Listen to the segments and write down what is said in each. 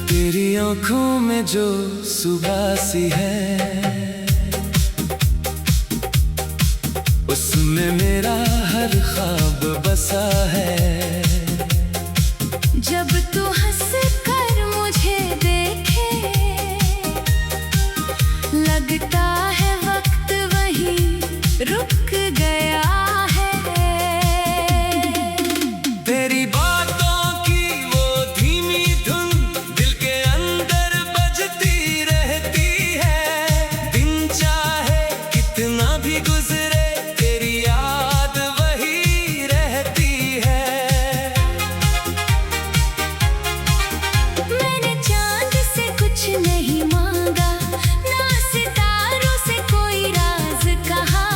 तेरी आंखों में जो सुबह सी है, उसमें मेरा हर ख्वाब बसा है। जब तू हंस कर मुझे देखे, लगता है वक्त वहीं रुक गया है। तेरी बातों की वो धीमी धुन दिल के अंदर बजती रहती है। दिन चाहे कितना भी गुजरे, तेरी याद वही रहती है। मैंने चांद से कुछ नहीं मांगा, ना सितारों से कोई राज कहा।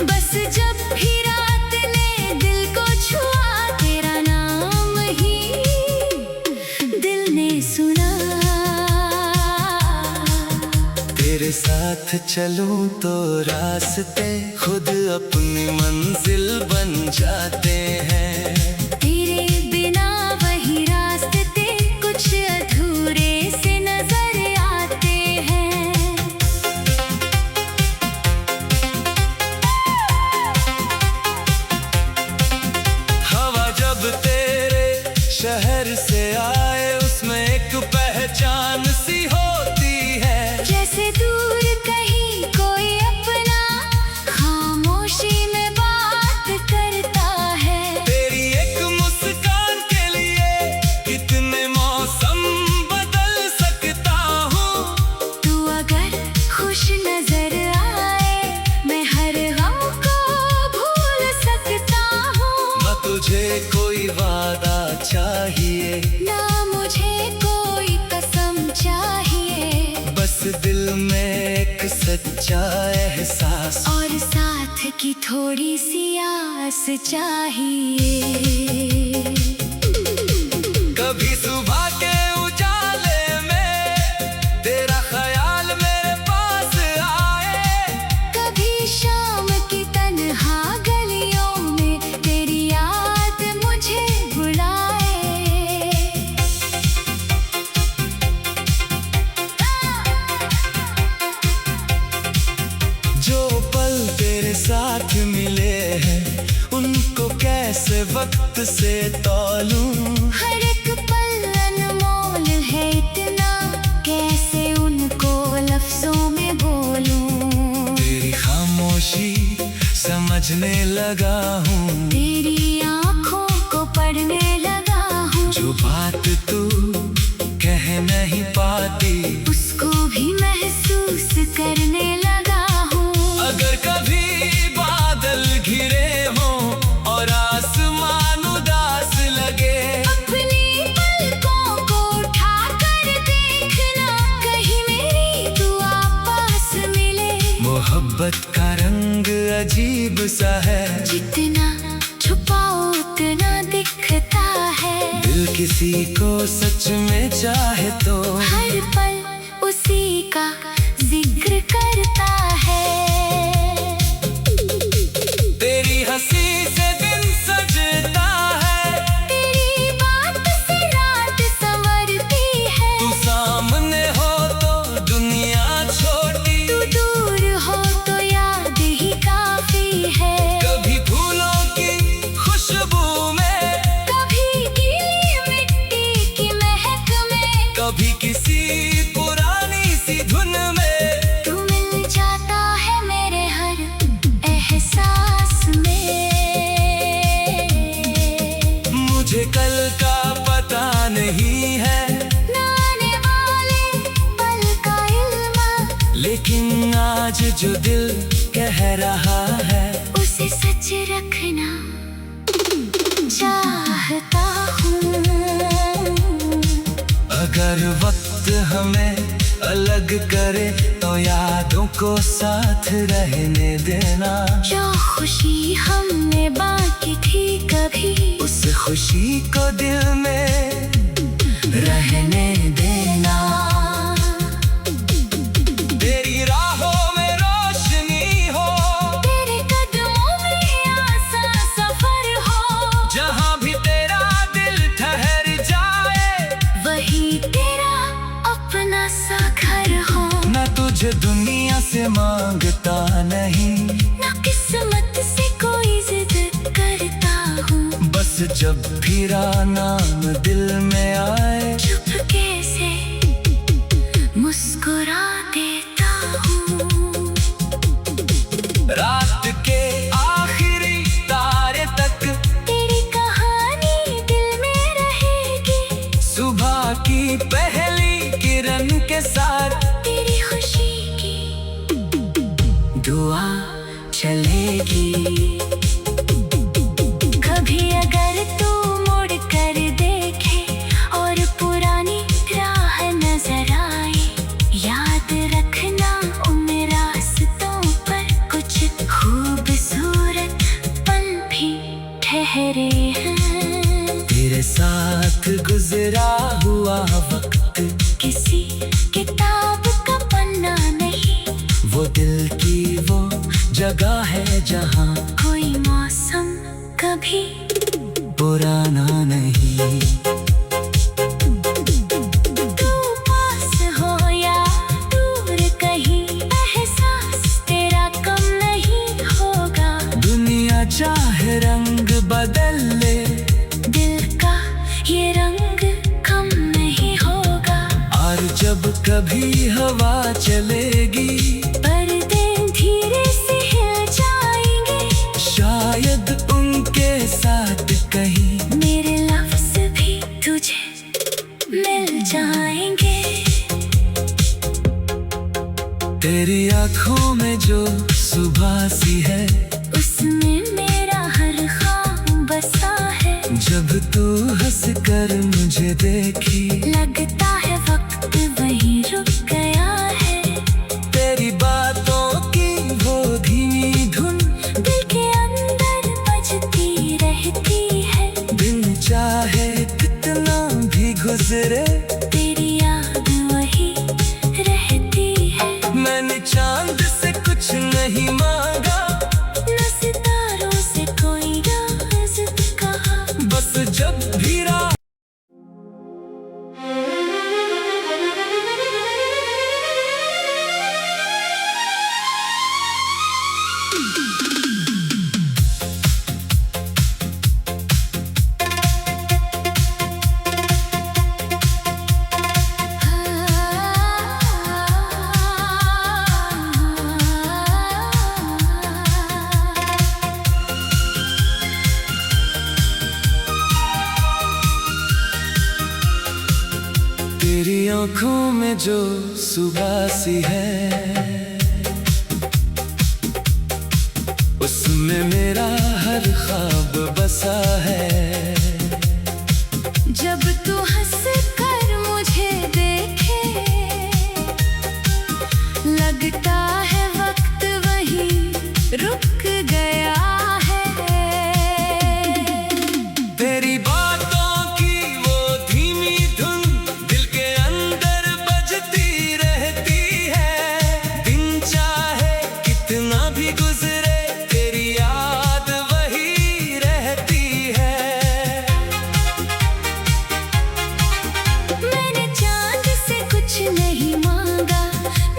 बस जब भी रात ने दिल को छुआ, तेरा नाम ही दिल ने सुना। तेरे साथ चलूं तो रास्ते खुद अपनी मंजिल बन जाते हैं। तेरे बिना वही रास्ते कुछ अधूरे से नजर आते हैं। हवा जब तेरे शहर से आए, उसमें एक पहचान सी होती है। जैसे दूर कहीं कोई अपना खामोशी में बात करता है। तेरी एक मुस्कान के लिए कितने मौसम बदल सकता हूँ। तू अगर खुश नजर आए, मैं हर गम को भूल सकता हूँ। न तुझे कोई वादा चाहिए, ना मुझे कोई कसम चाहिए, बस दिल में एक सच्चा एहसास और साथ की थोड़ी सी आस चाहिए। कभी सुबह के उजाले में तेरा ख्याल मेरे पास आए, कभी शाम की तन्हा गलियों में तेरी याद मुझे बुलाए। जो पल तेरे साथ मिले हैं, उनको कैसे वक्त से तौलूं। हर एक पल अनमोल है इतना, कैसे उनको लफ्जों में बोलूं। तेरी खामोशी समझने लगा हूँ, तेरी आंखों को पढ़ने लगा हूँ। जो बात तू कह नहीं पाती, उसको भी महसूस करने लगा हूँ। अगर कभी बादल घिरे हों और आसमान उदास लगे, अपनी पलकों को उठाकर देखना, कहीं मेरी दुआ पास मिले। मोहब्बत का रंग अजीब सा है, जितना छुपाओ उतना दिखता है। दिल किसी को सच में चाहे तो हर पल उसी का जिक्र करता है। तेरी हंसी से दिन सजता है, तेरी बात से रात संवरती है। तू सामने हो तो दुनिया छोटी, तू दूर हो तो याद ही काफी है। कभी फूलों की खुशबू में, कभी गीली मिट्टी की महक में, कभी किसी पुरानी सी धुन में। तू मिल जाता है मेरे हर एहसास में। मुझे कल का पता नहीं है, ना आने वाले पल का इल्म, लेकिन आज जो दिल कह रहा है, उसे सच रखना चाहता हूँ। अगर वक्त हमें अलग करे तो यादों को साथ रहने देना। जो खुशी हमने बांटी थी कभी, उस खुशी को दिल में रहने देना। तेरी राहों में रोशनी हो, तेरे कदमों में आसान सफर हो। जहाँ भी तेरा दिल ठहर जाए, वही तेरा मुझे दुनिया से मांगता नहीं, ना किस्मत से कोई जिद करता हूँ। बस जब भी नाम दिल में आए चुपके से मुस्कुरा देता हूँ। रात के आखिरी तारे तक तेरी कहानी दिल में रहेगी। सुबह की पहली किरण के साथ तेरी खुशी की दुआ चलेगी। कभी अगर तू मुड़ कर देखे और पुरानी राह नजर आए, याद रखना उन रास्तों पर कुछ खूबसूरत पल भी ठहरे हैं। तेरे साथ गुजरा हुआ वक्त किसी किताब का पन्ना नहीं, वो दिल की वो जगह है जहाँ कोई मौसम कभी पुराना नहीं। तू पास हो या दूर कहीं, एहसास तेरा कम नहीं होगा। दुनिया चाहे रंग बदल ले, दिल का ये रंग कम नहीं होगा। और जब कभी हवा चलेगी पर्दे धीरे से हिल जाएंगे। शायद उनके साथ कहीं मेरे लफ्ज़ भी तुझे मिल जाएंगे। तेरी आँखों में जो सुबह सी है, उसमें मेरा हर ख्वाब बसा है। जब तू हंस कर मुझे देखी लगता है वक्त वहीं रुक गया है। तेरी बातों की वो धीमी धुन दिल के अंदर बजती रहती है। दिन चाहे कितना भी गुजरे, तेरी याद वही रहती है। मैंने चांद से कुछ नहीं मांगा, न सितारों से कोई राज कहा। बस जब भी रात तेरी आँखों में जो सुबह सी है, उसमें मेरा हर ख्वाब बसा है। जब तू हंस कर मुझे देखे, लगता है वक्त वहीं रुक गया है। तेरी बातों की वो धीमी धुन दिल के अंदर बजती रहती है। दिन चाहे कितना भी गुजरे, तेरी याद वही रहती है। मैंने चांद से कुछ नहीं मांगा,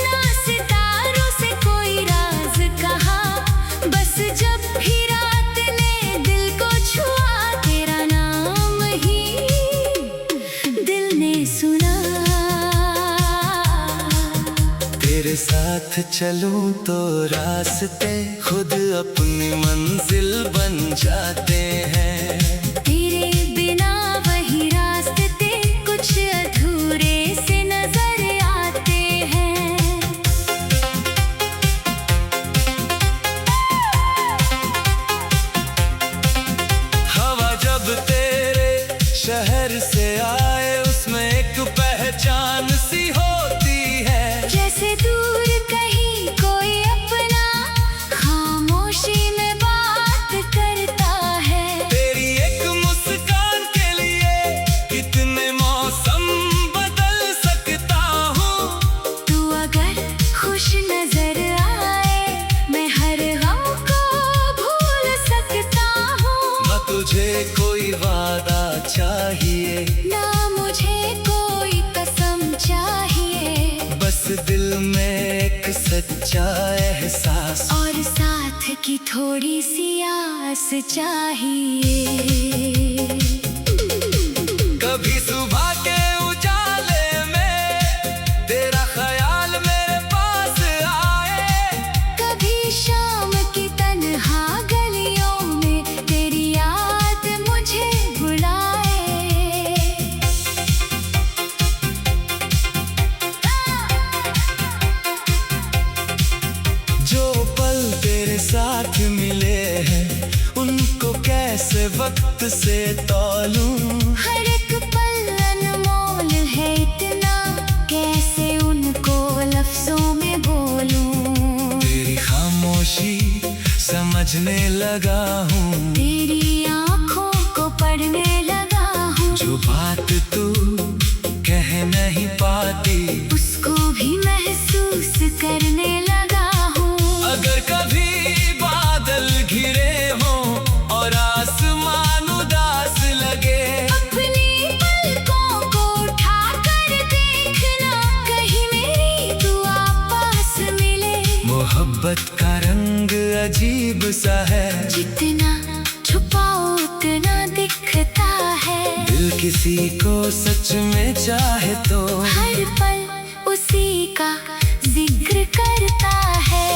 ना सितारों से कोई राज कहा। बस जब भी रात ने दिल को छुआ, तेरा नाम ही दिल ने सुना। तेरे साथ चलूं तो रास्ते खुद अपनी मंजिल बन जाते हैं। तेरे बिना वही रास्ते कुछ अधूरे से नजर आते हैं। हवा जब तेरे शहर से आए, उसमें एक पहचान सी होती है। जैसे दूर कहीं कोई अपना खामोशी में बात करता है। तेरी एक मुस्कान के लिए कितने मौसम बदल सकता हूँ। तू अगर खुश नजर आए, मैं हर गम को भूल सकता हूँ। न तुझे कोई वादा चाहिए, ना मुझे कोई कसम चाहिए। बस दिल में एक सच्चा एहसास और साथ की थोड़ी सी आस चाहिए। कभी सुबह के उजाले में तेरा ख्याल मेरे पास आए, कभी शाम की तन्हा गलियों में तेरी याद मुझे बुलाए। जो पल तेरे साथ मिले हैं उनको कैसे वक्त से तौलूं। हर एक पल अनमोल है इतना, कैसे उनको लफ्जों में बोलूं। तेरी खामोशी समझने लगा हूँ, तेरी आंखों को पढ़ने लगा हूँ। जो बात तू कह नहीं पाती उसको भी महसूस करने लगा हूँ। अगर कभी बादल घिरे हों और आसमान उदास लगे, अपनी पलकों को उठाकर देखना, कहीं मेरी दुआ पास मिले। मोहब्बत का रंग अजीब सा है, जितना छुपाओ उतना दिखता है। दिल किसी को सच में चाहे तो हर पल उसी का जिक्र करता है।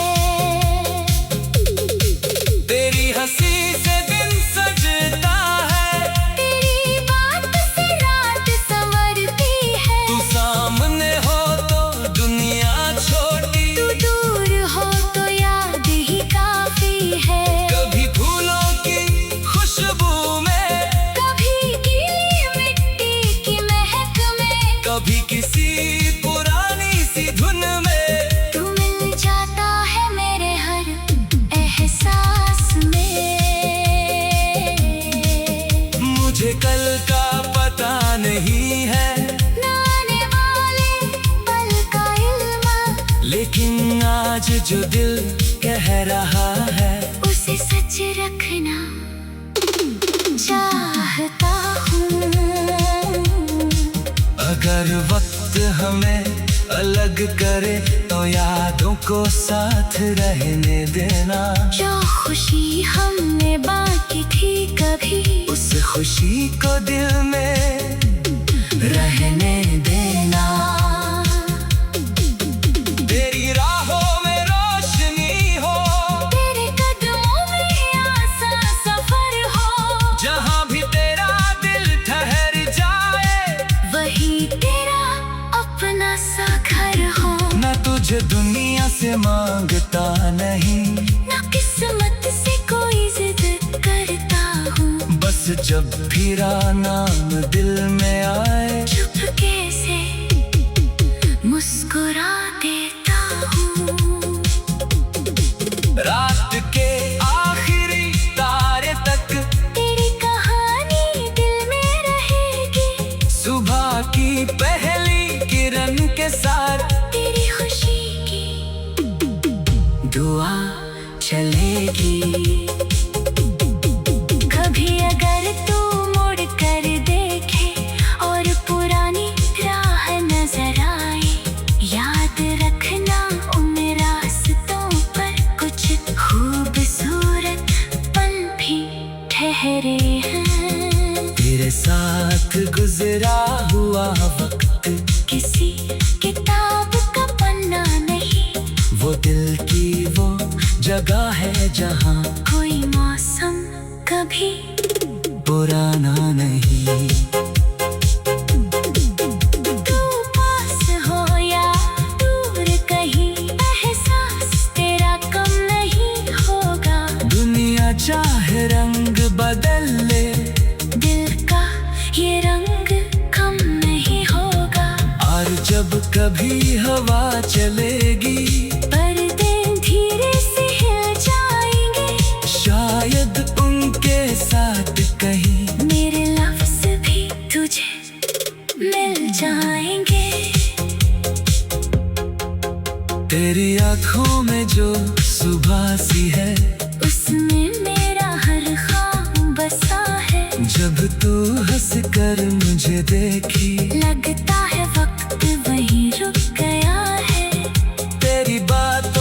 तेरी हंसी से दिन सजता है, तेरी बात से रात संवरती है। तू सामने हो तो दुनिया छोटी, तू दूर हो तो याद ही काफी है। कभी फूलों की खुशबू में, कभी गीली मिट्टी की महक में, कभी किसी पुरानी सी धुन में। तू मिल जाता है मेरे हर एहसास में। मुझे कल का पता नहीं है, न आने वाले पल का इल्म, लेकिन आज जो दिल कह रहा है उसे सच रखना चाहता हूँ। अगर वक्त हमें अलग करे तो यादों को साथ रहने देना। जो खुशी हमने बाकी थी कभी, उस खुशी को दिल में रहने देना। तेरी राहों में रोशनी हो, तेरे कदमों में आसान सफर हो। जहाँ भी तेरा दिल ठहर जाए, वही तेरा अपना सा घर हो। न तुझे दुनिया से मांगता नहीं, न किस्मत से कोई जिद करता हूँ। बस जब भी नाम दिल में आए, चुपके से मुस्कुरा देता हूँ। रात के आखिरी तारे तक तेरी कहानी दिल में रहेगी। सुबह की पहली किरण के साथ तेरी खुशी की दुआ चलेगी। कभी अगर तू मुड़ कर देखे और पुरानी राह नजर आए, याद रखना उन रास्तों पर कुछ खूबसूरत पल भी ठहरे हैं। तेरे साथ गुजरा हुआ वक्त किसी किताब का पन्ना नहीं, वो दिल की वो जगह है जहाँ कोई मौसम कभी पुराना नहीं। तू पास हो या दूर कहीं, एहसास तेरा कम नहीं होगा। दुनिया चाहे रंग बदल ले, दिल का ये रंग कम नहीं होगा। और जब कभी हवा चलेगी, पर्दे धीरे से हिल जाएंगे। शायद उनके साथ कहीं मेरे लफ्ज भी तुझे मिल जाएंगे। तेरी आँखों में जो सुबह सी है, उसमें मेरा हर ख्वाब बसा है। जब तू हंस कर मुझे देखी, लगता है वक्त वहीं रुक गया है। तेरी बात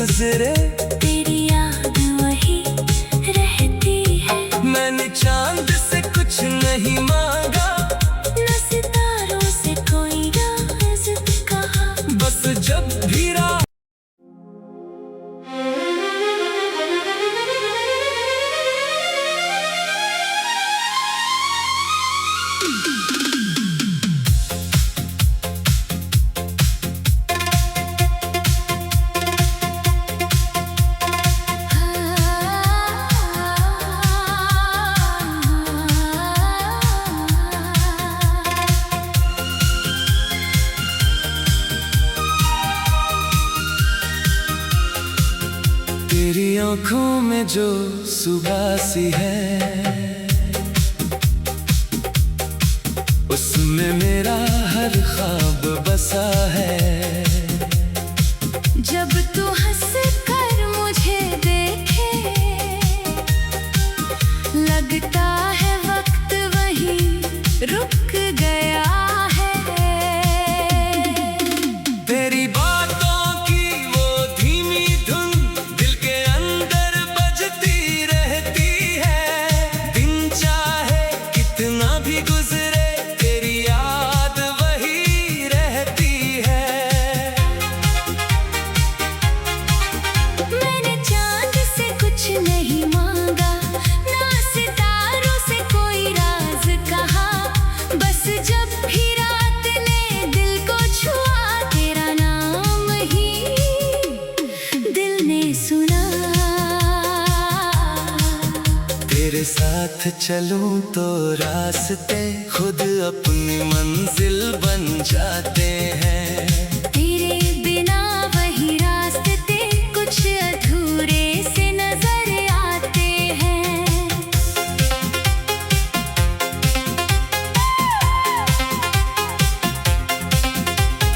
गुजरे तेरी याद वही रहती है। मैंने चांद से कुछ नहीं मांगा, न सितारों से कोई राज कहा। बस जब भी रात तेरी आंखों में जो सुबह सी है, उसमें मेरा हर ख्वाब बसा है। जब तू हंस कर मुझे देखे, लगता है वक्त वहीं रुक गया है। तेरी बातों की वो धीमी धुन दिल के अंदर बजती रहती है। दिन चाहे कितना भी गुजरे, तेरी याद वही रहती है। मैंने चांद से कुछ नहीं मांगा, ना सितारों से कोई राज कहा। बस जब भी रात ने दिल को छुआ, तेरा नाम ही दिल ने सुना। तेरे साथ चलूं तो रास्ते खुद अपनी मंजिल बन जाते हैं। तेरे बिना वही रास्ते कुछ अधूरे से नजर आते हैं।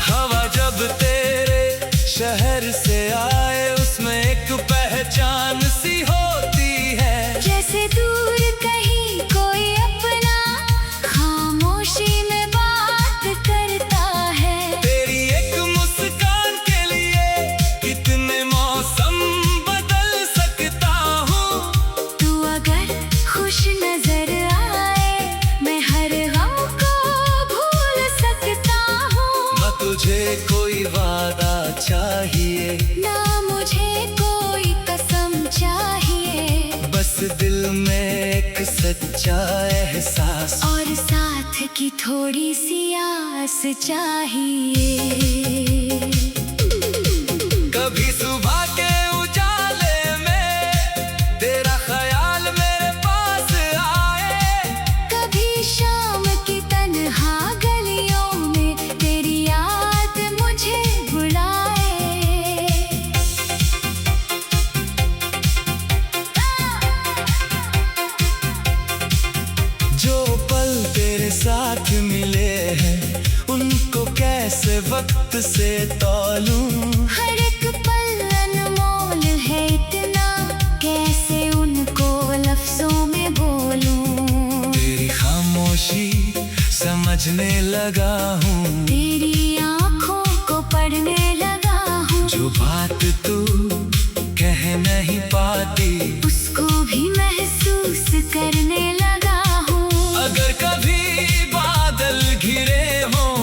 हवा जब तेरे शहर से आए, उसमें एक पहचान सी होती है। जैसे दूर कहीं कोई अपना खामोशी में बात करता है। तेरी एक मुस्कान के लिए कितने मौसम बदल सकता हूँ। तू अगर खुश नजर आए, मैं हर गम को भूल सकता हूँ। न तुझे कोई वादा चाहिए, ना मुझे कोई कसम चाहिए। बस दिल में एक सच्चा एहसास और साथ की थोड़ी सी आस चाहिए। कभी सुबह के उजाले में तेरा ख्याल मेरे पास आए, कभी शाम की तन्हा गलियों में तेरी याद मुझे बुलाए। जो पल तेरे साथ मिले हैं, उनको कैसे वक्त से तौलूं। हर एक पल अनमोल है इतना, कैसे उनको लफ्जों में बोलूं। तेरी खामोशी समझने लगा हूँ, तेरी आंखों को पढ़ने लगा हूँ। जो बात तू कह नहीं पाती, उसको भी महसूस करने लगा हूँ। अगर कभी बादल घिरे हों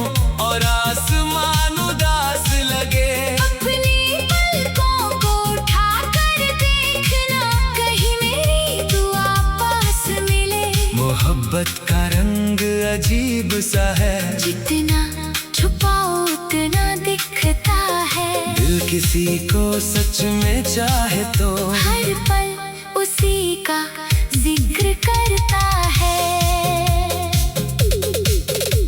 और आसमान उदास लगे, अपनी पलकों को उठाकर देखना, कहीं मेरी दुआ पास मिले। मोहब्बत का रंग अजीब सा है, जितना छुपाओ उतना दिखता है। दिल किसी को सच में चाहे तो हर पल उसी का जिक्र करता है।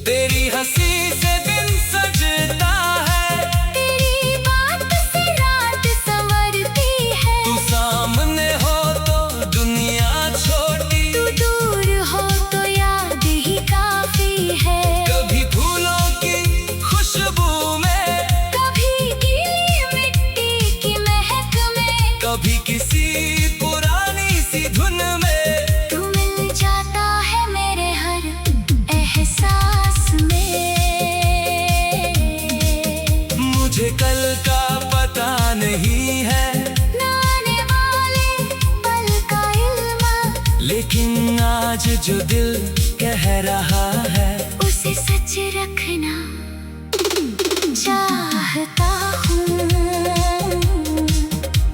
तेरी हंसी से दिन सजता है, तेरी बात से रात संवरती है। तू सामने हो तो दुनिया छोटी, तू दूर हो तो याद ही काफी है। कभी फूलों की खुशबू में, कभी गीली मिट्टी की महक में, कभी किसी पुरानी सी धुन में। तू मिल जाता है मेरे हर एहसास में। मुझे कल का पता नहीं है, आज जो दिल कह रहा है उसे सच रखना चाहता हूँ।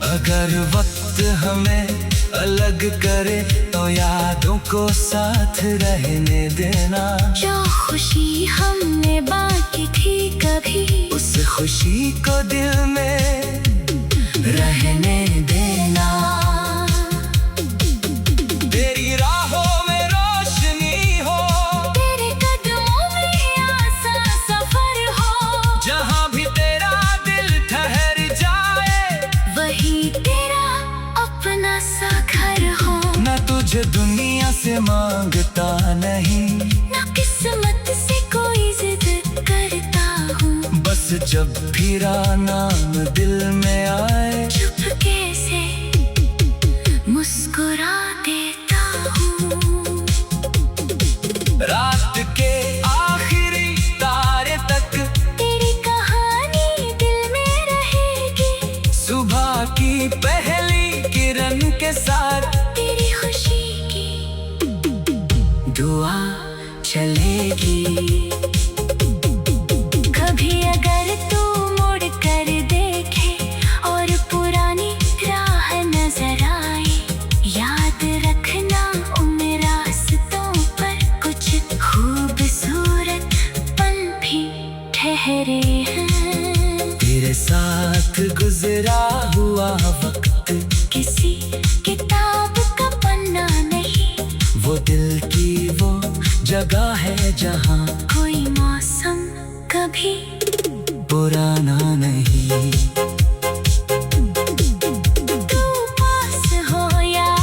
अगर वक्त हमें अलग करे तो यादों को साथ रहने देना। जो खुशी हमने बांटी थी कभी उस खुशी को दिल में रहने देना। तेरी राहों में रोशनी हो, तेरे कदमों में आसान सफर हो, जहाँ भी तेरा दिल ठहर जाए वही तेरा अपना सा घर हो। न तुझे दुनिया से मांगता नहीं, ना किस्मत से कोई जिद करता हूँ। बस जब फिरा नाम दिल में आए चुपके से मुस्कुरा देता हूँ। रात के आखिरी तारे तक तेरी कहानी दिल में रहेगी, सुबह की पहली किरण के साथ तेरी खुशी की दुआ चलेगी। कभी अगर तू मुड़ कर देखे और पुरानी राह नजर आए, याद रखना उन रास्तों पर कुछ खूबसूरत पल भी ठहरे हैं। तेरे साथ गुजरा हुआ वक्त किसी किताब का पन्ना नहीं, वो दिल की वो जगह है जहाँ कोई मौसम कभी पुराना नहीं। तू पास हो या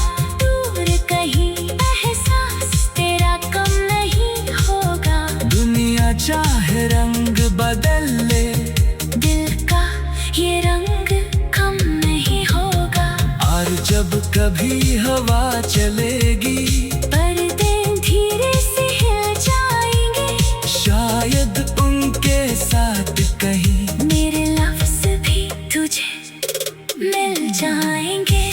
दूर कहीं, एहसास तेरा कम नहीं होगा। दुनिया चाहे रंग बदल ले, दिल का ये रंग कम नहीं होगा। और जब कभी हवा चलेगी पर्दे धीरे से हिल जाएंगे, शायद उनके साथ कहीं मेरे लफ्ज़ भी तुझे मिल जाएंगे।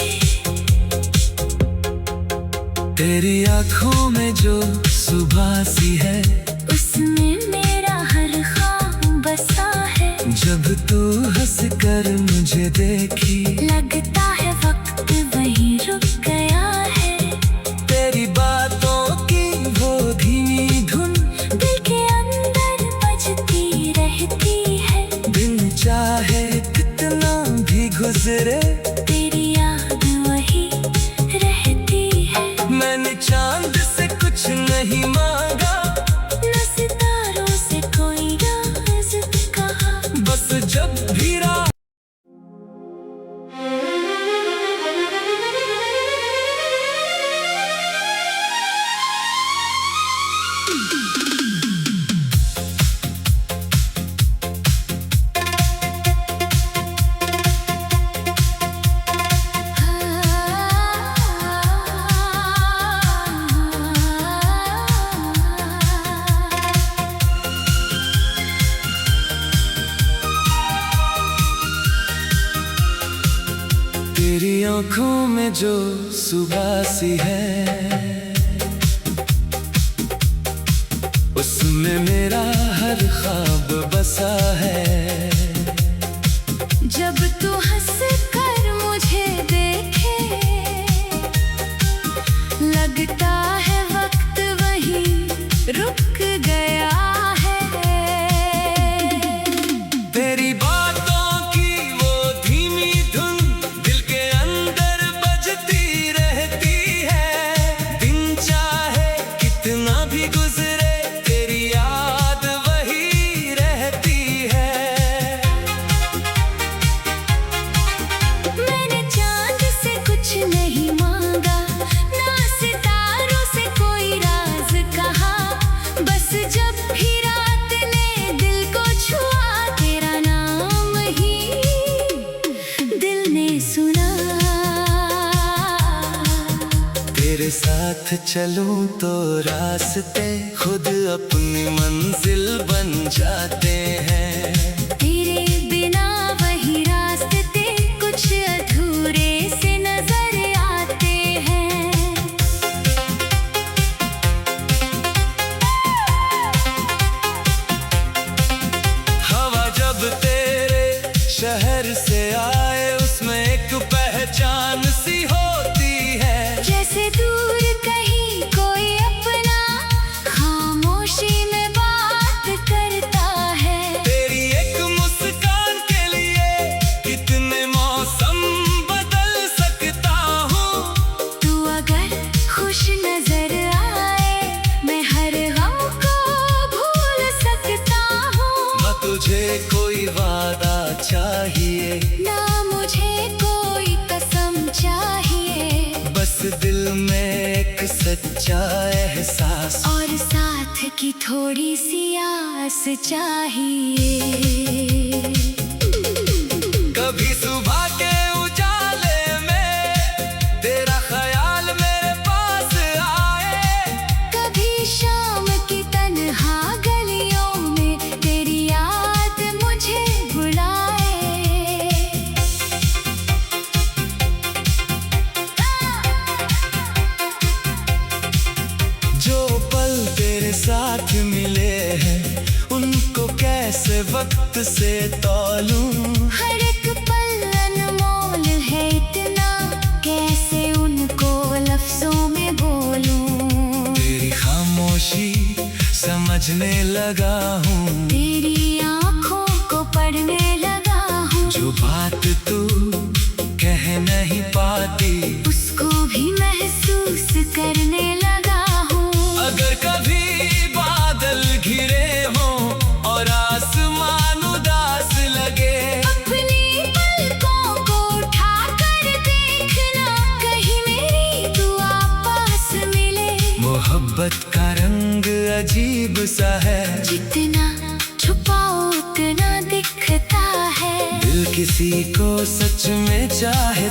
तेरी आँखों में जो सुबह सी है, उसमें मेरा हर ख्वाब बसा है। जब तू हंस कर मुझे देखी लगता है वक्त वहीं रुक गया है। तेरी बातों की वो धीमी धुन दिल के अंदर बजती रहती है। दिन चाहे कितना भी गुजरे, तेरी याद वही रहती है। मैंने चांद से कुछ नहीं मांगा, न सितारों से कोई राज कहा, बस जब भी रात तेरी आँखों में जो सुबह सी है, उसमें मेरा हर ख्वाब बसा है। जब तू हंस कर मुझे देखे, लगता है वक्त वहीं रुक गया है। तेरी बातों की वो धीमी धुन दिल के अंदर बजती रहती है। दिन चाहे कितना भी गुजरे, तेरी याद वही रहती है। मैंने चांद से कुछ नहीं मांगा, ना सितारों से कोई राज कहा, बस जब भी रात ने दिल को छुआ, तेरा नाम ही दिल ने सुना। तेरे साथ चलूं तो रास्ते खुद अपनी मंजिल बन जाते हैं। तेरे बिना वही रास्ते कुछ अधूरे से नजर आते हैं। पहचान सी होती है। जैसे दूर कहीं कोई अपना खामोशी में बात करता है। तेरी एक मुस्कान के लिए कितने मौसम बदल सकता हूँ। तू अगर खुश नजर आए मैं हर गम को भूल सकता हूँ। न तुझे कोई वादा चाहिए, ना मुझे कोई कसम चाहिए, बस दिल में एक सच्चा एहसास और साथ की थोड़ी सी आस चाहिए। कभी सुबह के उजाले में तेरा ख्याल मेरे पास आए, कभी शाम की तन्हा गलियों में तेरी याद मुझे बुलाए। जो पल तेरे साथ मिले हैं उनको कैसे वक्त से तौलूं। हर एक पल अनमोल है इतना, कैसे उनको लफ्जों में बोलूं। तेरी खामोशी समझने लगा हूँ, तेरी आँखों को पढ़ने लगा हूँ। जो बात तू कह नहीं पाती उसको भी महसूस करने लगा हूँ। अगर कभी बादल घिरे हों और आसमान उदास लगे, अपनी पलकों को उठाकर देखना, कहीं मेरी दुआ पास मिले। मोहब्बत का रंग अजीब सा है, जितना छुपाओ उतना दिखता है। दिल किसी को सच में चाहे